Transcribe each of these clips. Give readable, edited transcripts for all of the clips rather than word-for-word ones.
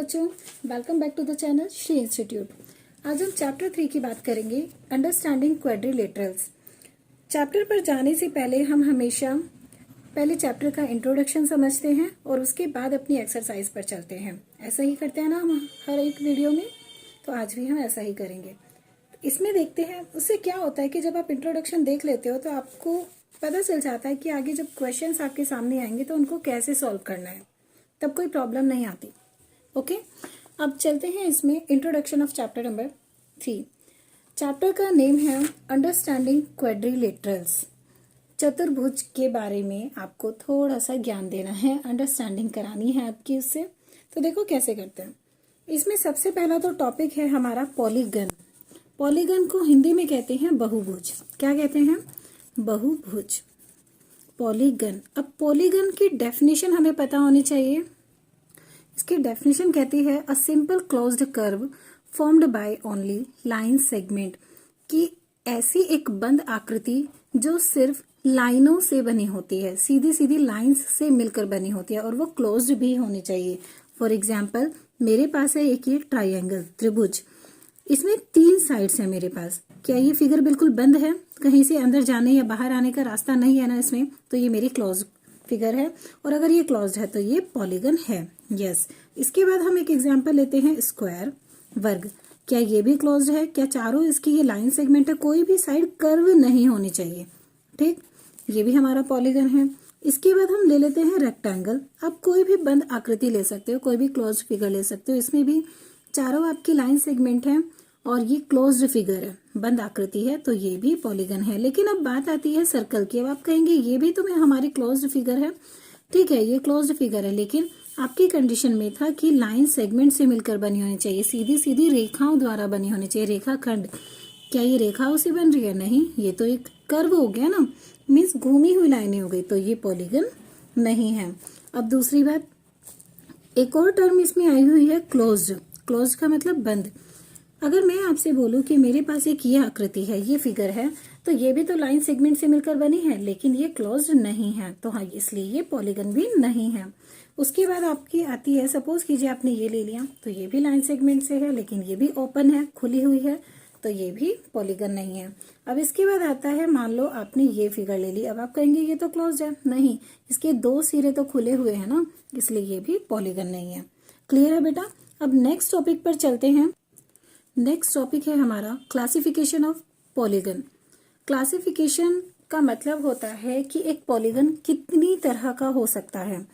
बच्चों, welcome back to the channel Shri institute. आज हम चैप्टर 3 की बात करेंगे, अंडरस्टैंडिंग क्वाड्रिलेटरल्स। चैप्टर पर जाने से पहले हम हमेशा पहले चैप्टर का इंट्रोडक्शन समझते हैं और उसके बाद अपनी एक्सरसाइज पर चलते हैं। ऐसा ही करते हैं ना हम हर एक वीडियो में, तो आज भी हम ऐसा ही करेंगे। इसमें देखते हैं उससे क्या होता है कि जब आप इंट्रोडक्शन देख लेते हो तो आपको पता चल जाता है कि आगे जब क्वेश्चंस आपके सामने आएंगे तो उनको कैसे सॉल्व करना है, तब कोई प्रॉब्लम नहीं आती। ओके, अब चलते हैं इसमें introduction of chapter number 3। Chapter का नेम है अंडरस्टैंडिंग क्वाड्रिलेटरल्स। चतुर्भुज के बारे में आपको थोड़ा सा ज्ञान देना है, अंडरस्टैंडिंग करानी है आपकी उससे। तो देखो कैसे करते हैं। इसमें सबसे पहला तो टॉपिक है हमारा पॉलीगन। पॉलीगन को हिंदी में कहते हैं बहुभुज। क्या कहते हैं? बहुभुज, पॉलीगन। अब पॉलीगन की डेफिनेशन हमें पता होनी चाहिए। इसकी डेफिनेशन कहती है a simple closed curve formed by only line segment, कि ऐसी एक बंद आकृति जो सिर्फ लाइनों से बनी होती है, सीधी सीधी लाइंस से मिलकर बनी होती है और वो क्लोज्ड भी होनी चाहिए। फॉर एग्जाम्पल मेरे पास है एक ये ट्राइंगल, त्रिभुज। इसमें 3 साइड्स है मेरे पास। क्या ये फिगर बिल्कुल बंद है? कहीं से अंदर जाने या बाहर आने का रास्ता नहीं है ना इसमें, तो ये मेरी क्लोज फिगर है। और अगर ये क्लोज्ड है तो ये पॉलीगन है। यस। इसके बाद हम एक एग्जांपल लेते हैं, स्क्वायर, वर्ग। क्या ये भी क्लोज्ड है? क्या चारों इसकी ये लाइन सेगमेंट है? कोई भी साइड कर्व नहीं होनी चाहिए। ठीक, ये भी हमारा पॉलीगन है। इसके बाद हम ले लेते हैं रेक्टेंगल। आप कोई भी बंद आकृति ले सकते हो, कोई भी क्लोज्ड फिगर ले सकते हो। इसमें भी चारों आपकी लाइन सेगमेंट है और ये क्लोज्ड फिगर है, बंद आकृति है, तो ये भी पॉलीगन है। लेकिन अब बात आती है सर्कल की। अब आप कहेंगे ये भी तो हमारी क्लोज्ड फिगर है। ठीक है, ये क्लोज्ड फिगर है, लेकिन आपकी कंडीशन में था कि लाइन सेगमेंट से मिलकर बनी होनी चाहिए, सीधी सीधी रेखाओं द्वारा बनी होनी चाहिए, रेखाखंड। क्या ये रेखाओं से बन रही है? नहीं, ये तो एक कर्व हो गया ना, मीन्स घूमी हुई लाइनें हो गई, तो ये पॉलीगन नहीं है। अब दूसरी बात, एक और टर्म इसमें आई हुई है क्लोज्ड। क्लोज्ड का मतलब बंद। अगर मैं आपसे बोलूं कि मेरे पास एक ये आकृति है, ये फिगर है, तो ये भी तो लाइन सेगमेंट से मिलकर बनी है, लेकिन ये क्लोज्ड नहीं है, तो हाँ, इसलिए ये पॉलीगन भी नहीं है। उसके बाद आपकी आती है, सपोज कीजिए आपने ये ले लिया, तो ये भी लाइन सेगमेंट से है, लेकिन ये भी ओपन है, खुली हुई है, तो ये भी पॉलीगन नहीं है। अब इसके बाद आता है, मान लो आपने ये फिगर ले ली। अब आप कहेंगे ये तो क्लोज्ड है। नहीं, इसके 2 सिरे तो खुले हुए हैं ना, इसलिए ये भी पॉलीगन नहीं है। क्लियर है बेटा? अब नेक्स्ट टॉपिक पर चलते हैं। नेक्स्ट टॉपिक है हमारा क्लासिफिकेशन ऑफ पॉलीगन। क्लासिफिकेशन का मतलब होता है कि एक पॉलीगन कितनी तरह का हो सकता है।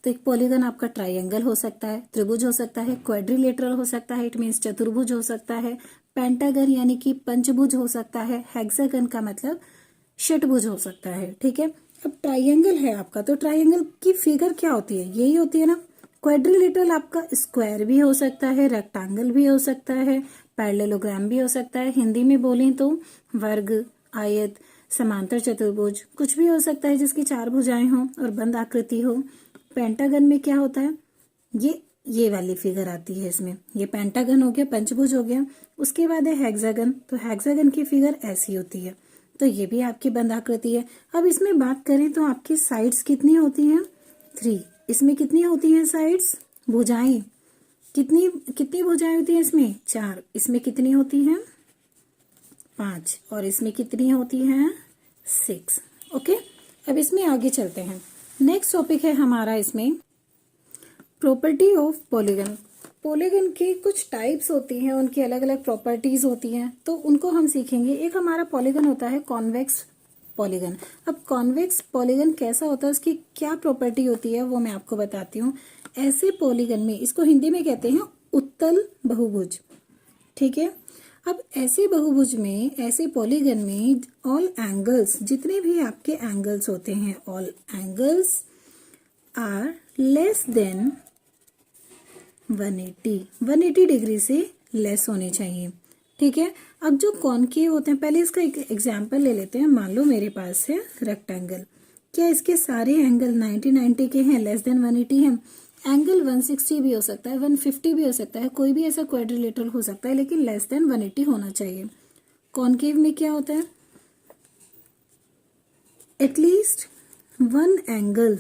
तो एक पॉलीगन आपका ट्रायंगल हो सकता है, त्रिभुज हो सकता है, क्वाड्रिलेटरल हो सकता है, इट मीन्स चतुर्भुज हो सकता है, पेंटागन यानी कि पंचभुज हो सकता है, हेक्सागन का मतलब षटभुज हो सकता है। ठीक है, अब ट्रायंगल है आपका, तो ट्रायंगल की फिगर क्या होती है? यही होती है ना। क्वाड्रिलेटरल आपका स्क्वायर भी हो सकता है, रेक्टेंगल भी हो सकता है, पैरेललोग्राम भी हो सकता है। हिंदी में बोलें तो वर्ग, आयत, समांतर चतुर्भुज, कुछ भी हो सकता है जिसकी 4 भुजाएं हों और बंद आकृति हो। पेंटागन में क्या होता है? ये वाली फिगर आती है इसमें। ये पेंटागन हो गया, पंचभुज हो गया। उसके बाद है हेक्सागन, तो हेक्सागन की फिगर ऐसी होती है, तो ये भी आपकी बंद आकृति है। अब इसमें बात करें तो आपकी साइड्स कितनी होती हैं? 3। इसमें कितनी होती हैं साइड्स? भुजाएं कितनी कितनी भुजाएं होती हैं इसमें? 4। इसमें कितनी होती हैं? 5। और इसमें कितनी होती हैं? 6। ओके, अब इसमें आगे चलते हैं। नेक्स्ट टॉपिक है हमारा इसमें प्रॉपर्टी ऑफ पॉलीगन। पॉलीगन की कुछ टाइप्स होती हैं, उनकी अलग अलग प्रॉपर्टीज होती हैं, तो उनको हम सीखेंगे। एक हमारा पॉलीगन होता है कॉन्वेक्स पॉलीगन। अब कॉन्वेक्स पॉलीगन कैसा होता है, उसकी क्या प्रॉपर्टी होती है, वो मैं आपको बताती हूँ। ऐसे पॉलीगन में, इसको हिंदी में कहते हैं उत्तल बहुभुज। ठीक है, अब ऐसे बहुभुज में, ऐसे पॉलीगन में ऑल एंगल्स, जितने भी आपके एंगल्स होते हैं, all angles are less than 180 degree से लेस होने चाहिए। ठीक है, अब जो कॉनकेव होते हैं, पहले इसका एक एग्जाम्पल ले लेते हैं। मान लो मेरे पास है रेक्टेंगल। क्या इसके सारे एंगल 90 के हैं, लेस देन 180 हैं? एंगल 160 भी हो सकता है, 150 भी हो सकता है, कोई भी ऐसा क्वाड्रिलेटरल हो सकता है, लेकिन लेस देन 180 होना चाहिए। कॉनकेव में क्या होता है? At least 1 angle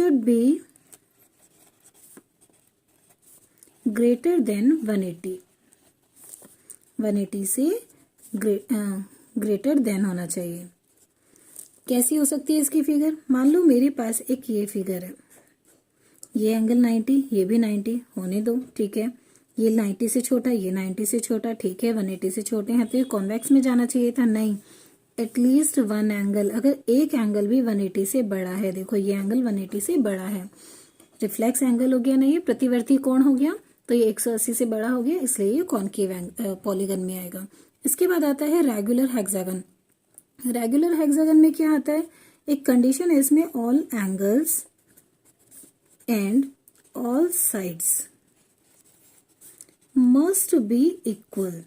should be greater than 180, 180 से ग्रेटर देन होना चाहिए। कैसी हो सकती है इसकी फिगर? मान लो मेरे पास एक ये फिगर है, ये एंगल 90, ये भी 90 होने दो, ठीक है। ये 90 से छोटा, ये 90 से छोटा, ठीक है, 180 से छोटे हैं, तो ये कॉन्वेक्स में जाना चाहिए था, नहीं। एटलीस्ट वन एंगल, अगर एक एंगल भी 180 से बड़ा है, देखो ये एंगल 180 से बड़ा है, रिफ्लेक्स एंगल हो गया ना, ये प्रतिवर्ती कोण हो गया, तो ये 180 से बड़ा हो गया, इसलिए ये कॉन्केव पॉलीगन में आएगा। इसके बाद आता है रेगुलर हेक्सागन। रेगुलर हेक्सागन में क्या आता है? एक कंडीशन है इसमें, all angles and all sides must be equal.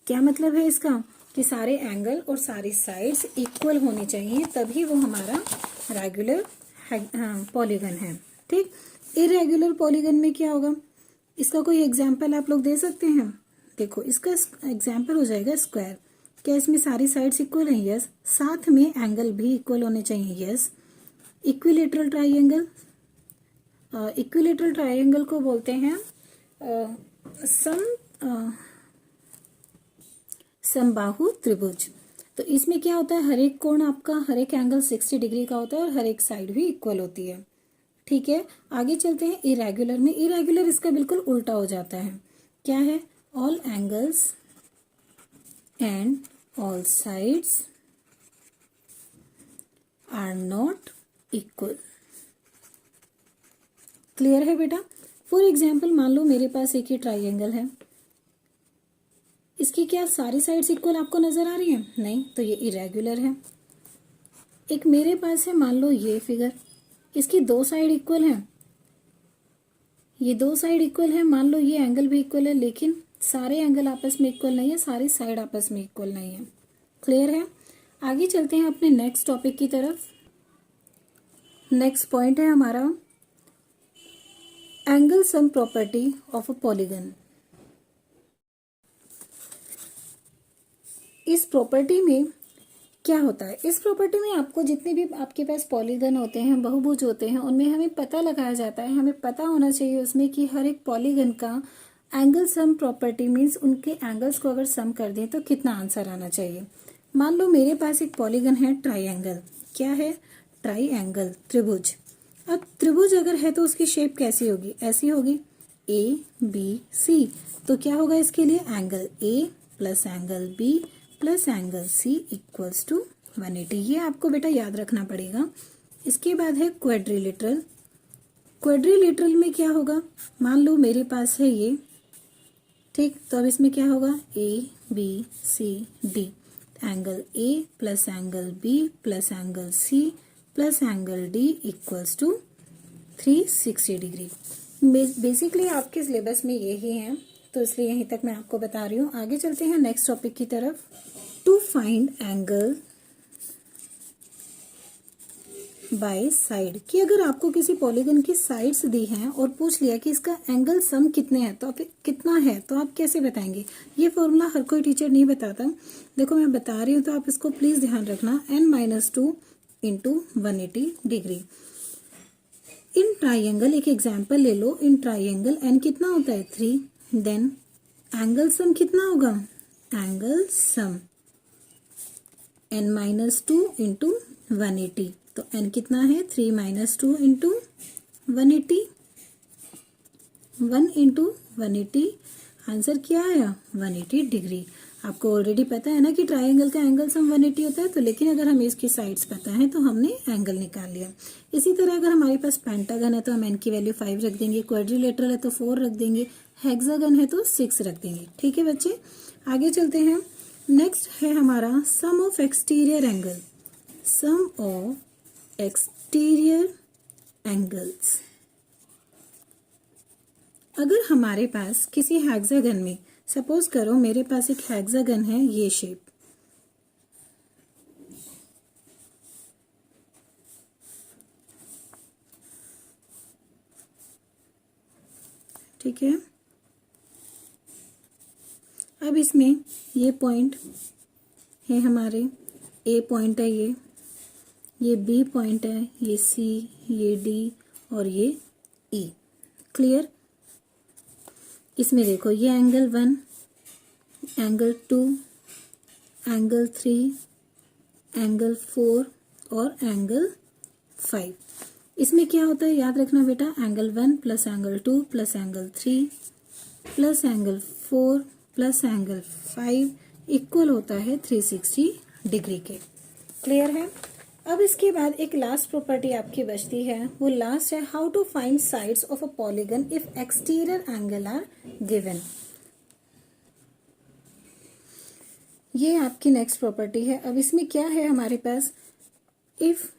क्या मतलब है इसका? कि सारे एंगल और सारी साइड्स इक्वल होनी चाहिए, तभी वो हमारा रेगुलर पॉलीगन है, ठीक। इरेगुलर पॉलीगन में क्या होगा? इसका कोई एग्जाम्पल आप लोग दे सकते हैं? देखो इसका एग्जाम्पल हो जाएगा स्क्वायर। क्या इसमें सारी साइड्स इक्वल हैं? यस। साथ में एंगल भी इक्वल होने चाहिए, yes. Equilateral triangle, equilateral triangle को बोलते हैं समबाहु त्रिभुज। तो इसमें क्या होता है, हर एक कोण आपका, हर एक एंगल 60 डिग्री का होता है और हर एक साइड भी इक्वल होती है, ठीक है। आगे चलते हैं इरेगुलर में। इरेगुलर इसका बिल्कुल उल्टा हो जाता है। क्या है? All angles and all sides are not equal. Clear है बेटा? फॉर एग्जाम्पल मान लो मेरे पास एक ही ट्राइंगल है, इसकी क्या सारी साइड्स इक्वल आपको नजर आ रही हैं? नहीं, तो ये इरेगुलर है। एक मेरे पास है मान लो ये फिगर, इसकी दो साइड इक्वल है, ये दो साइड इक्वल है, मान लो ये एंगल भी इक्वल है, लेकिन सारे एंगल आपस में इक्वल नहीं है, सारी साइड आपस में इक्वल नहीं है। क्लियर है? आगे चलते हैं अपने नेक्स्ट टॉपिक की तरफ। नेक्स्ट पॉइंट है हमारा angle sum property of a polygon. इस प्रॉपर्टी में क्या होता है? इस प्रॉपर्टी में आपको जितने भी आपके पास पॉलीगन होते हैं, बहुभुज होते हैं, उनमें हमें पता लगाया जाता है, हमें पता होना चाहिए उसमें कि हर एक पॉलीगन का एंगल सम प्रॉपर्टी मीन्स उनके एंगल्स को अगर सम कर दें तो कितना आंसर आना चाहिए। मान लो मेरे पास एक पॉलीगन है ट्राइंगल। क्या है? ट्राइंगल, त्रिभुज। अब त्रिभुज अगर है तो उसकी शेप कैसी होगी? ऐसी होगी, ए बी सी। तो क्या होगा इसके लिए? Angle A plus angle B plus angle C equals to 180। ये आपको बेटा याद रखना पड़ेगा। इसके बाद है क्वाड्रिलेटरल। क्वाड्रिलेटरल में क्या होगा? मान लो मेरे पास है ये, ठीक, तो अब इसमें क्या होगा? A B C D, angle A plus angle B plus angle C plus angle D equals to 360 degree. Basically आपके सिलेबस में यही है, तो इसलिए यहीं तक मैं आपको बता रही हूँ। आगे चलते हैं नेक्स्ट टॉपिक की तरफ। To find angle by side, कि अगर आपको किसी पॉलीगन की साइड्स दी हैं और पूछ लिया कि इसका एंगल सम कितने हैं, तो कितना है, तो आप कैसे बताएंगे? ये फॉर्मूला हर कोई टीचर नहीं बताता। देखो मैं बता रही हूँ, तो आप इसको प्लीज ध्यान रखना। n-2 into 180 degree. In triangle, एक एग्जाम्पल ले लो। इन ट्राइंगल n कितना होता है? 3। देन एंगल सम कितना होगा? Angle sum n-2 into 180। तो n कितना है? 3-2 इंटू 180। 1 इंटू 180, आंसर क्या आया? 180 डिग्री। आपको ऑलरेडी पता है ना कि ट्राइंगल का एंगल सम 180 होता है, तो लेकिन अगर हमें इसकी साइड्स पता है तो हमने एंगल निकाल लिया। इसी तरह अगर हमारे पास पेंटागन है तो हम n की वैल्यू 5 रख देंगे, क्वाड्रिलेटरल है तो 4 रख देंगे, हेक्सागन है तो 6 रख देंगे। ठीक है बच्चे, आगे चलते हैं। नेक्स्ट है हमारा sum of exterior angle. Sum of exterior angles. अगर हमारे पास किसी हेक्सागन में, सपोज करो मेरे पास एक हेक्सागन है, ये शेप, ठीक है। अब इसमें ये पॉइंट है हमारे, ए पॉइंट है ये, ये बी पॉइंट है, ये सी, ये डी और ये ई। क्लियर। इसमें देखो ये एंगल 1, एंगल 2, एंगल 3, एंगल 4 और एंगल 5। इसमें क्या होता है याद रखना बेटा, angle 1 plus angle 2 plus angle 3 plus angle 4 plus angle 5 equal होता है 360 डिग्री के। क्लियर है। अब इसके बाद एक लास्ट प्रॉपर्टी आपकी बचती है, वो लास्ट है how to find sides of a polygon if exterior angle are given. ये आपकी नेक्स्ट प्रॉपर्टी है। अब इसमें क्या है हमारे पास, इफ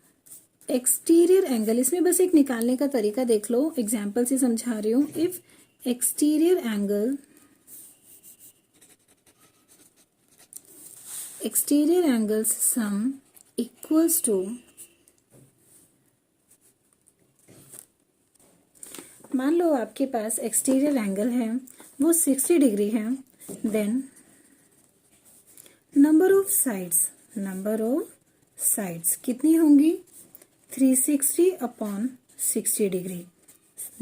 एक्सटीरियर एंगल, इसमें बस एक निकालने का तरीका देख लो, एग्जाम्पल से समझा रही हूं। If exterior angles sum equals to, मान लो आपके पास एक्सटीरियर एंगल है वो 60 डिग्री है, देन नंबर ऑफ साइड्स कितनी होंगी, 360 अपॉन 60 डिग्री।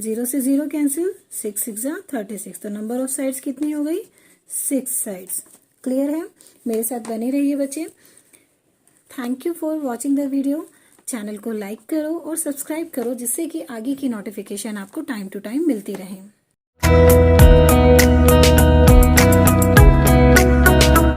0 से 0 कैंसिल, 6 6 36, तो नंबर ऑफ साइड्स कितनी हो गई, 6 साइड्स। क्लियर है। मेरे साथ बने रहिए बच्चे। Thank you for watching the video. Channel को लाइक करो और सब्सक्राइब करो जिससे कि आगे की नोटिफिकेशन आपको टाइम टू टाइम मिलती रहे।